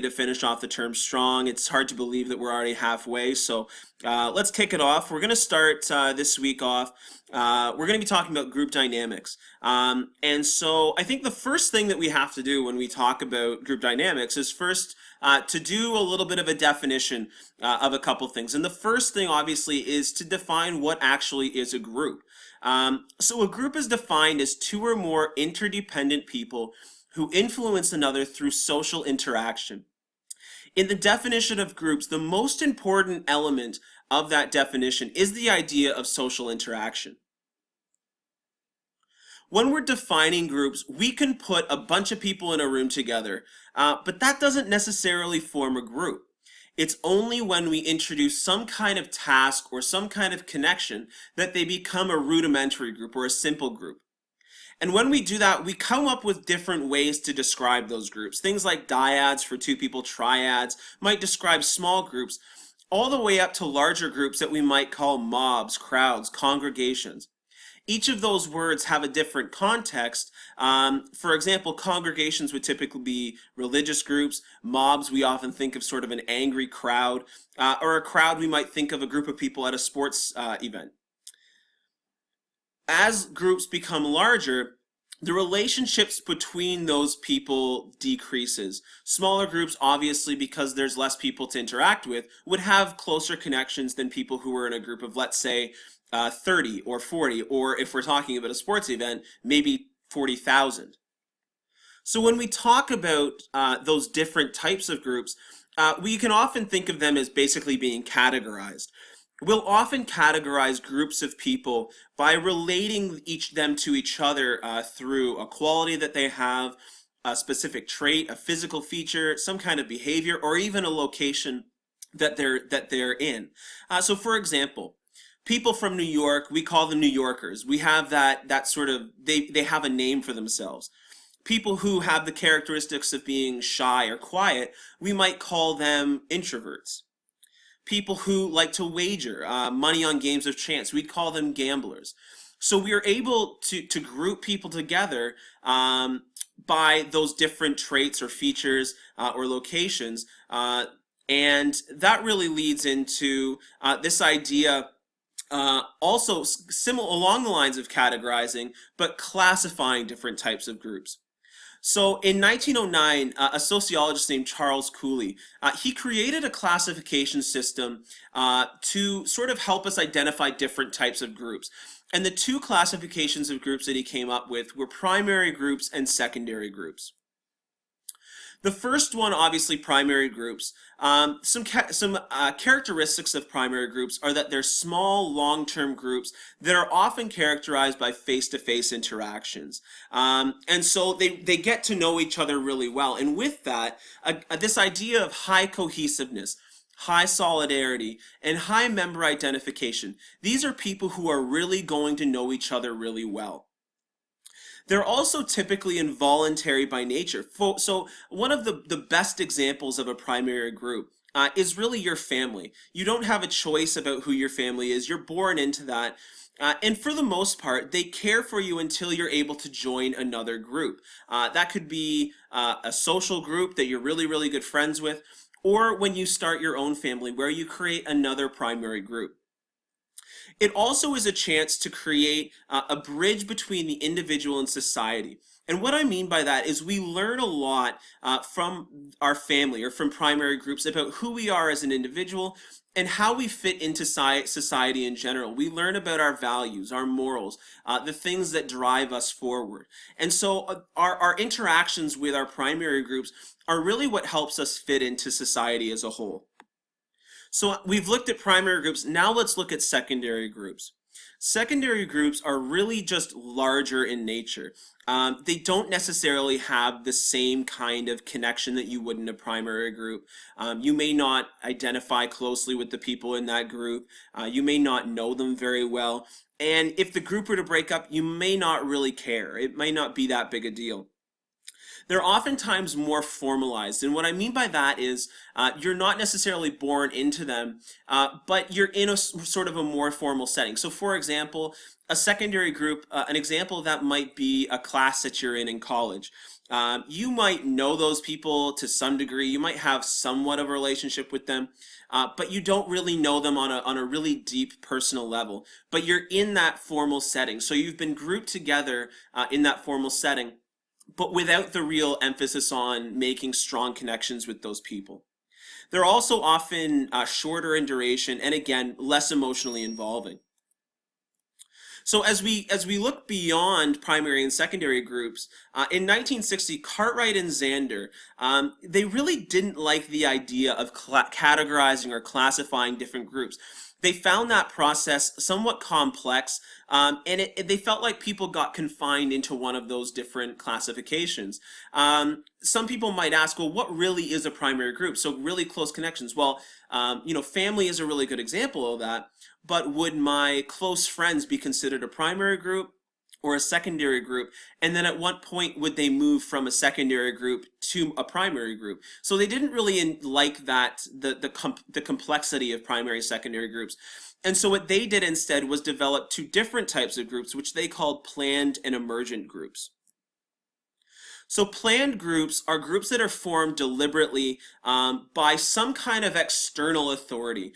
to finish off the term strong. It's hard to believe that we're already halfway, so let's kick it off. We're going to start this week off. We're going to be talking about group dynamics. And so I think the first thing that we have to do when we talk about group dynamics is first to do a little bit of a definition of a couple things. And the first thing, obviously, is to define what actually is a group. So a group is defined as two or more interdependent people who influence another through social interaction. In the definition of groups, the most important element of that definition is the idea of social interaction. When we're defining groups, we can put a bunch of people in a room together, but that doesn't necessarily form a group. It's only when we introduce some kind of task or some kind of connection that they become a rudimentary group or a simple group. And when we do that, we come up with different ways to describe those groups. Things like dyads for two people, triads might describe small groups, all the way up to larger groups that we might call mobs, crowds, congregations. Each of those words have a different context. For example, congregations would typically be religious groups. Mobs, we often think of sort of an angry crowd. Or a crowd, we might think of a group of people at a sports event. As groups become larger, the relationships between those people decreases. Smaller groups, obviously, because there's less people to interact with, would have closer connections than people who were in a group of, let's say, 30 or 40, or if we're talking about a sports event, maybe 40,000. So when we talk about those different types of groups, we can often think of them as basically being categorized. We'll often categorize groups of people by relating them to each other through a quality that they have, a specific trait, a physical feature, some kind of behavior, or even a location that they're in. So for example, people from New York, we call them New Yorkers. We have that sort of, they have a name for themselves. People who have the characteristics of being shy or quiet, we might call them introverts. People who like to wager money on games of chance, we'd call them gamblers. So we are able to group people together by those different traits or features or locations. And that really leads into this idea also similar along the lines of categorizing, but classifying different types of groups. So in 1909, a sociologist named Charles Cooley, he created a classification system to sort of help us identify different types of groups. And the two classifications of groups that he came up with were primary groups and secondary groups. The first one, obviously, primary groups. Some characteristics of primary groups are that they're small, long-term groups that are often characterized by face-to-face interactions. And so they get to know each other really well. And with that, this idea of high cohesiveness, high solidarity, and high member identification, these are people who are really going to know each other really well. They're also typically involuntary by nature. So one of the best examples of a primary group is really your family. You don't have a choice about who your family is. You're born into that. And for the most part, they care for you until you're able to join another group. That could be a social group that you're really, really good friends with, or when you start your own family where you create another primary group. It also is a chance to create a bridge between the individual and society. And what I mean by that is we learn a lot from our family or from primary groups about who we are as an individual and how we fit into society in general. We learn about our values, our morals, the things that drive us forward. And so our interactions with our primary groups are really what helps us fit into society as a whole. So we've looked at primary groups. Now let's look at secondary groups. Secondary groups are really just larger in nature. They don't necessarily have the same kind of connection that you would in a primary group. You may not identify closely with the people in that group. You may not know them very well. And if the group were to break up, you may not really care. It may not be that big a deal. They're oftentimes more formalized. And what I mean by that is you're not necessarily born into them, but you're in a sort of a more formal setting. So for example, a secondary group, an example of that might be a class that you're in college. You might know those people to some degree. You might have somewhat of a relationship with them, but you don't really know them on a really deep personal level. But you're in that formal setting. So you've been grouped together in that formal setting, but without the real emphasis on making strong connections with those people. They're also often shorter in duration and again, less emotionally involving. So as we look beyond primary and secondary groups, in 1960, Cartwright and Zander, they really didn't like the idea of categorizing or classifying different groups. They found that process somewhat complex, and they felt like people got confined into one of those different classifications. Some people might ask, well, what really is a primary group? So really close connections. Well, family is a really good example of that. But would my close friends be considered a primary group or a secondary group? And then at what point would they move from a secondary group to a primary group? So they didn't really like that, the complexity of primary secondary groups. And so what they did instead was develop two different types of groups, which they called planned and emergent groups. So planned groups are groups that are formed deliberately by some kind of external authority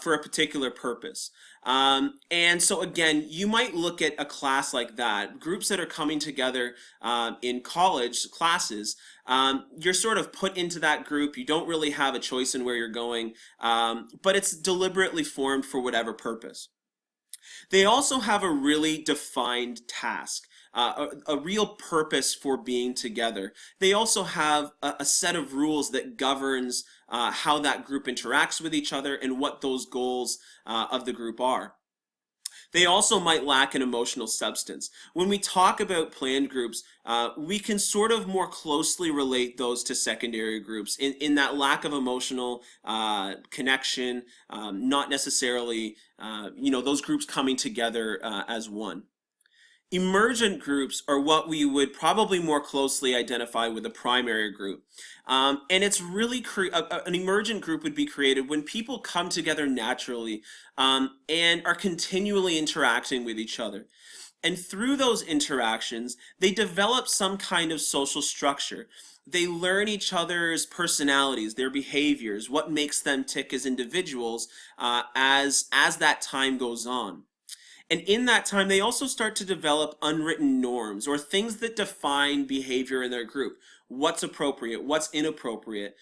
for a particular purpose. And so again, you might look at a class like that, groups that are coming together in college classes. You're sort of put into that group. You don't really have a choice in where you're going, but it's deliberately formed for whatever purpose. They also have a really defined task, a real purpose for being together. They also have a set of rules that governs how that group interacts with each other and what those goals of the group are. They also might lack an emotional substance. When we talk about planned groups, we can sort of more closely relate those to secondary groups in that lack of emotional connection, not necessarily, those groups coming together as one. Emergent groups are what we would probably more closely identify with a primary group. And it's really, an emergent group would be created when people come together naturally and are continually interacting with each other. And through those interactions, they develop some kind of social structure. They learn each other's personalities, their behaviors, what makes them tick as individuals as that time goes on. And in that time, they also start to develop unwritten norms or things that define behavior in their group. What's appropriate, what's inappropriate,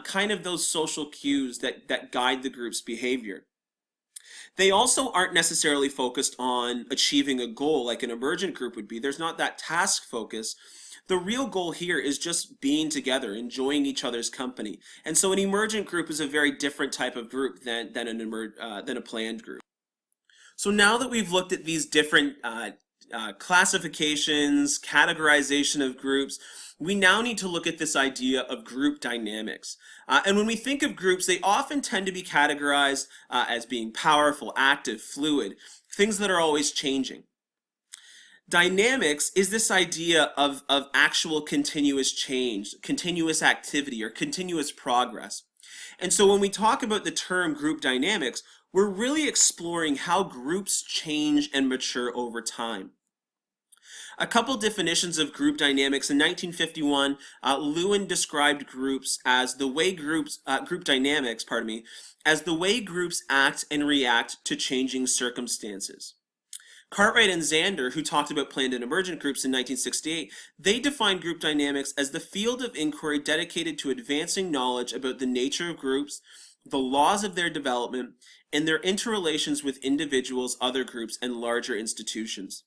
kind of those social cues that guide the group's behavior. They also aren't necessarily focused on achieving a goal like an emergent group would be. There's not that task focus. The real goal here is just being together, enjoying each other's company. And so an emergent group is a very different type of group than a planned group. So now that we've looked at these different classifications, categorization of groups, we now need to look at this idea of group dynamics. And when we think of groups, they often tend to be categorized as being powerful, active, fluid, things that are always changing. Dynamics is this idea of actual continuous change, continuous activity, or continuous progress. And so when we talk about the term group dynamics, we're really exploring how groups change and mature over time. A couple definitions of group dynamics. In 1951, Lewin described groups as the way group dynamics, as the way groups act and react to changing circumstances. Cartwright and Zander, who talked about planned and emergent groups in 1968, they defined group dynamics as the field of inquiry dedicated to advancing knowledge about the nature of groups, the laws of their development, and their interrelations with individuals, other groups, and larger institutions.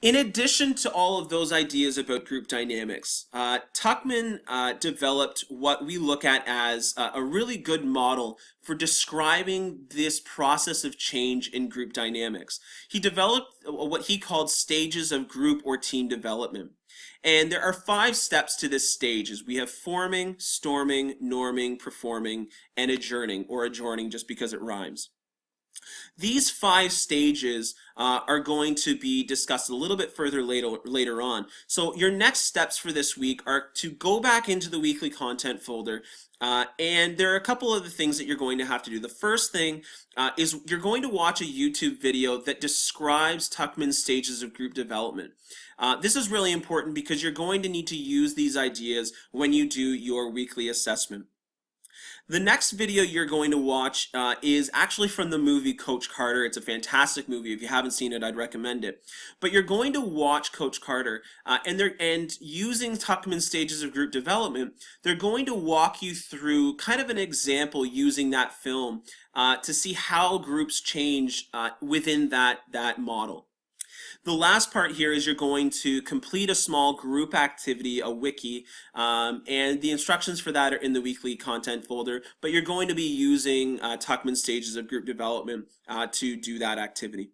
In addition to all of those ideas about group dynamics, Tuckman developed what we look at as a really good model for describing this process of change in group dynamics. He developed what he called stages of group or team development. And there are 5 steps to this stage. We have forming, storming, norming, performing, and adjourning, or adjourning just because it rhymes. These 5 stages are going to be discussed a little bit further later on. So your next steps for this week are to go back into the weekly content folder, and there are a couple of the things that you're going to have to do. The first thing is you're going to watch a YouTube video that describes Tuckman's stages of group development. This is really important because you're going to need to use these ideas when you do your weekly assessment. The next video you're going to watch is actually from the movie Coach Carter. It's a fantastic movie. If you haven't seen it, I'd recommend it. But you're going to watch Coach Carter, and using Tuckman's stages of group development, they're going to walk you through kind of an example using that film to see how groups change within that model. The last part here is you're going to complete a small group activity, a wiki, and the instructions for that are in the weekly content folder, but you're going to be using Tuckman's stages of group development to do that activity.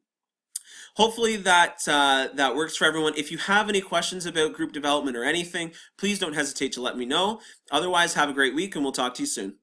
Hopefully that works for everyone. If you have any questions about group development or anything, please don't hesitate to let me know. Otherwise, have a great week and we'll talk to you soon.